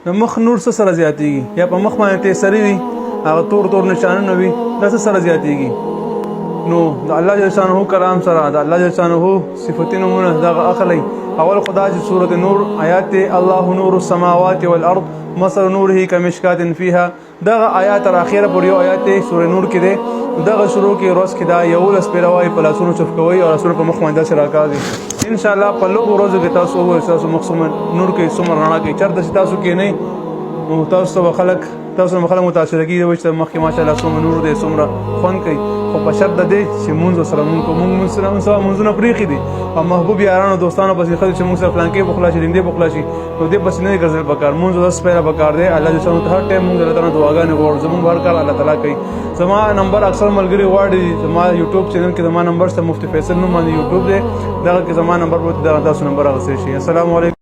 نو مخ نور څه سره زیاتیږي یا په مخ باندې تیسری وي هغه تور نشانونه وي دا څه سره زیاتیږي نو د الله جل شانه کرام سره د الله جل شانه صفاتونه مونږ دغه اخلي اول خدا چې سورۃ نور آیات الله نور السماوات والارض مثل نوره كمشکات فيها دغه آیات تر اخره پورې یو آیات سورۃ نور کې ده دغه شروع کې روز کې دا یو لس پیروي په لاسونو چفکوي او رسول په مخ باندې سره راکاږي ان شاء الله په لوګو ورځو کې تاسو وو تاسو مقصوم نور کې څومره رڼا کې چرته تاسو کې نه نو تاسو خلک متاثر کیږي چې مخکې ماشاءالله څومره نور دي څومره خوند کوي خو په شرط د دې چې مونږ سره مونږ سره مونږونه پریخي دي او محبوب یارانو دوستانو پسې خلک چې مونږ سره پلان کې بخلا شي دې بخلا شي نو دې پسې نه ګرځل پکار مونږ زس پیرا پکار دی الله دې څنګه هر ټیم مونږ له دعاګانې غوړ زمونږ هر کار الله تعالی کوي زما نمبر اکثر ملګری واړي زما یوټیوب چینل کې زما نمبر سره مفتی فیصل نوم باندې یوټیوب دی دغه کې زما نمبر وته دغه تاسو نمبر راغلی شي السلام علیکم